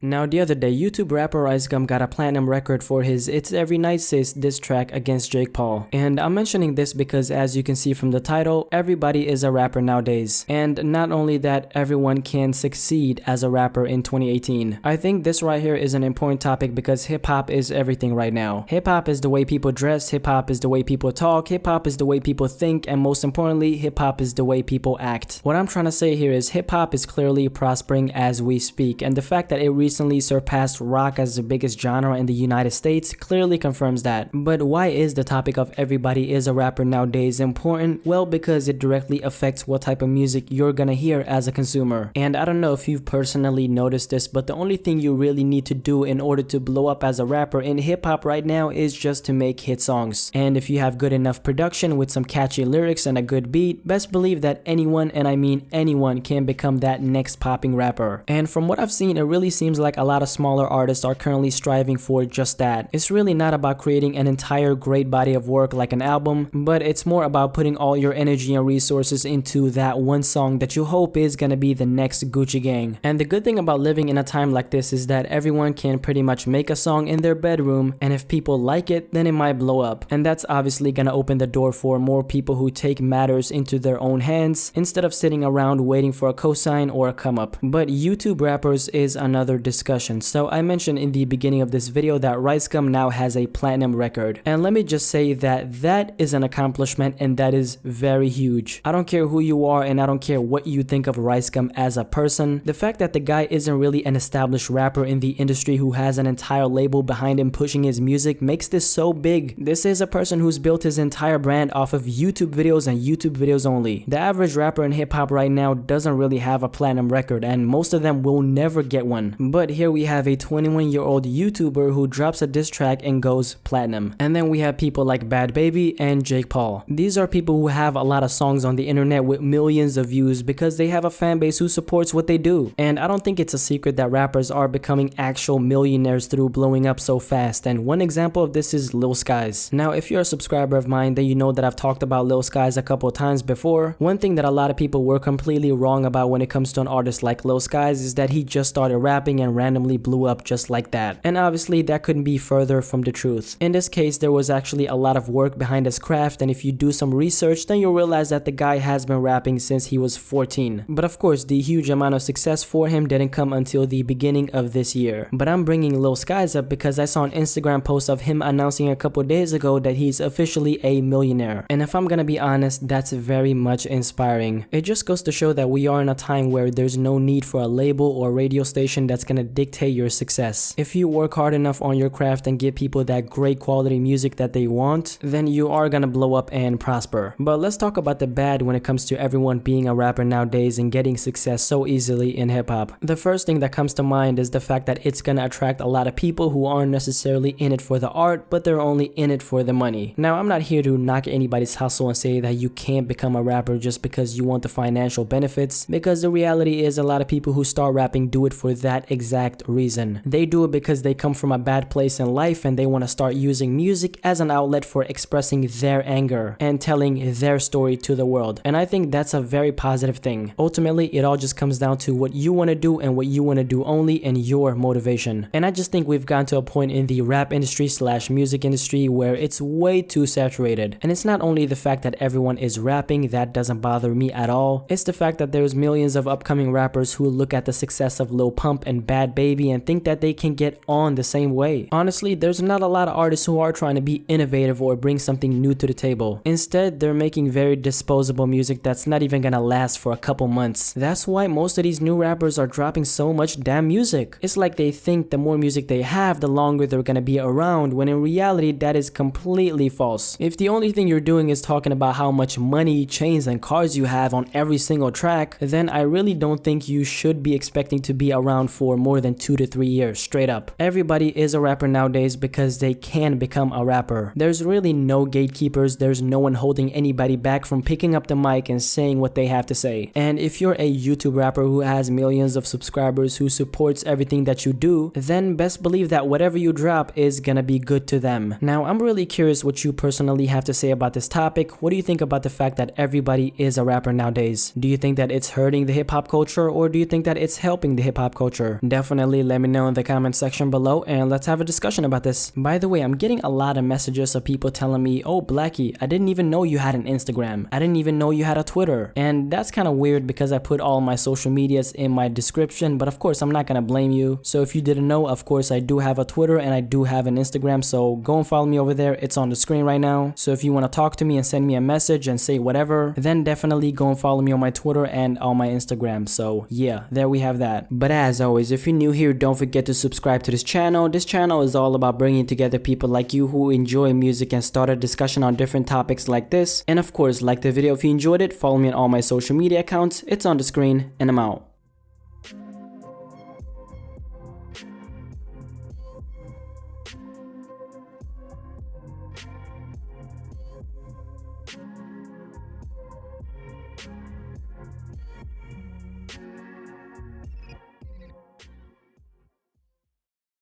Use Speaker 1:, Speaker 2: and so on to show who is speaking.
Speaker 1: Now the other day, YouTube rapper RiceGum got a platinum record for his It's EveryNight Sis diss track against Jake Paul. And I'm mentioning this because, as you can see from the title, everybody is a rapper nowadays. And not only that, everyone can succeed as a rapper in 2018. I think this right here is an important topic because hip-hop is everything right now. Hip-hop is the way people dress, hip-hop is the way people talk, hip-hop is the way people think, and most importantly, hip-hop is the way people act. What I'm trying to say here is hip-hop is clearly prospering as we speak, and the fact that it recently surpassed rock as the biggest genre in the United States clearly confirms that. But why is the topic of everybody is a rapper nowadays important? Well, because it directly affects what type of music you're gonna hear as a consumer. And I don't know if you've personally noticed this, but the only thing you really need to do in order to blow up as a rapper in hip-hop right now is just to make hit songs. And if you have good enough production with some catchy lyrics and a good beat, best believe that anyone, and I mean anyone, can become that next popping rapper. And from what I've seen, it really seems like a lot of smaller artists are currently striving for just that. It's really not about creating an entire great body of work like an album, but it's more about putting all your energy and resources into that one song that you hope is gonna be the next Gucci Gang. And the good thing about living in a time like this is that everyone can pretty much make a song in their bedroom, and if people like it, then it might blow up. And that's obviously gonna open the door for more people who take matters into their own hands instead of sitting around waiting for a cosign or a come up. But YouTube rappers is another discussion. So I mentioned in the beginning of this video that RiceGum now has a platinum record. And let me just say that that is an accomplishment, and that is very huge. I don't care who you are, and I don't care what you think of RiceGum as a person. The fact that the guy isn't really an established rapper in the industry who has an entire label behind him pushing his music makes this so big. This is a person who's built his entire brand off of YouTube videos and YouTube videos only. The average rapper in hip hop right now doesn't really have a platinum record, and most of them will never get one. But here we have a 21-year-old YouTuber who drops a diss track and goes platinum. And then we have people like Bad Baby and Jake Paul. These are people who have a lot of songs on the internet with millions of views because they have a fan base who supports what they do. And I don't think it's a secret that rappers are becoming actual millionaires through blowing up so fast, and one example of this is Lil Skies. Now, if you're a subscriber of mine, then you know that I've talked about Lil Skies a couple times before. One thing that a lot of people were completely wrong about when it comes to an artist like Lil Skies is that he just started rapping and randomly blew up just like that. And obviously that couldn't be further from the truth. In this case, there was actually a lot of work behind his craft, and if you do some research, then you'll realize that the guy has been rapping since he was 14. But of course, the huge amount of success for him didn't come until the beginning of this year. But I'm bringing Lil Skies up because I saw an Instagram post of him announcing a couple days ago that he's officially a millionaire. And if I'm gonna be honest, that's very much inspiring. It just goes to show that we are in a time where there's no need for a label or radio station that's gonna dictate your success. If you work hard enough on your craft and give people that great quality music that they want, then you are gonna blow up and prosper. But let's talk about the bad when it comes to everyone being a rapper nowadays and getting success so easily in hip-hop. The first thing that comes to mind is the fact that it's gonna attract a lot of people who aren't necessarily in it for the art, but they're only in it for the money. Now, I'm not here to knock anybody's hustle and say that you can't become a rapper just because you want the financial benefits, because the reality is a lot of people who start rapping do it for that exact reason. They do it because they come from a bad place in life and they want to start using music as an outlet for expressing their anger and telling their story to the world. And I think that's a very positive thing. Ultimately, it all just comes down to what you want to do and what you want to do only, and your motivation. And I just think we've gotten to a point in the rap industry / music industry where it's way too saturated. And it's not only the fact that everyone is rapping that doesn't bother me at all. It's the fact that there's millions of upcoming rappers who look at the success of Lil Pump and Bad Baby and think that they can get on the same way. Honestly, there's not a lot of artists who are trying to be innovative or bring something new to the table. Instead, they're making very disposable music that's not even gonna last for a couple months. That's why most of these new rappers are dropping so much damn music. It's like they think the more music they have, the longer they're gonna be around, when in reality that is completely false. If the only thing you're doing is talking about how much money, chains, and cars you have on every single track, then I really don't think you should be expecting to be around for more than 2 to 3 years straight up. Everybody is a rapper nowadays because they can become a rapper. There's really no gatekeepers. There's no one holding anybody back from picking up the mic and saying what they have to say. And if you're a YouTube rapper who has millions of subscribers who supports everything that you do, then best believe that whatever you drop is gonna be good to them. Now, I'm really curious what you personally have to say about this topic. What do you think about the fact that everybody is a rapper nowadays? Do you think that it's hurting the hip-hop culture, or do you think that it's helping the hip-hop culture? definitely let me know in the comment section below and let's have a discussion about this. By the way, I'm getting a lot of messages of people telling me, oh Blackie, I didn't even know you had an Instagram. I didn't even know you had a Twitter. And that's kind of weird because I put all my social medias in my description, but of course I'm not gonna blame you. So if you didn't know, of course I do have a Twitter and I do have an Instagram, so go and follow me over there. It's on the screen right now. So if you want to talk to me and send me a message and say whatever, then definitely go and follow me on my Twitter and on my Instagram. So yeah, there we have that. But as always, if you're new here, don't forget to subscribe to this channel. This channel is all about bringing together people like you who enjoy music and start a discussion on different topics like this. And of course, like the video if you enjoyed it, follow me on all my social media accounts. It's on the screen, and I'm out.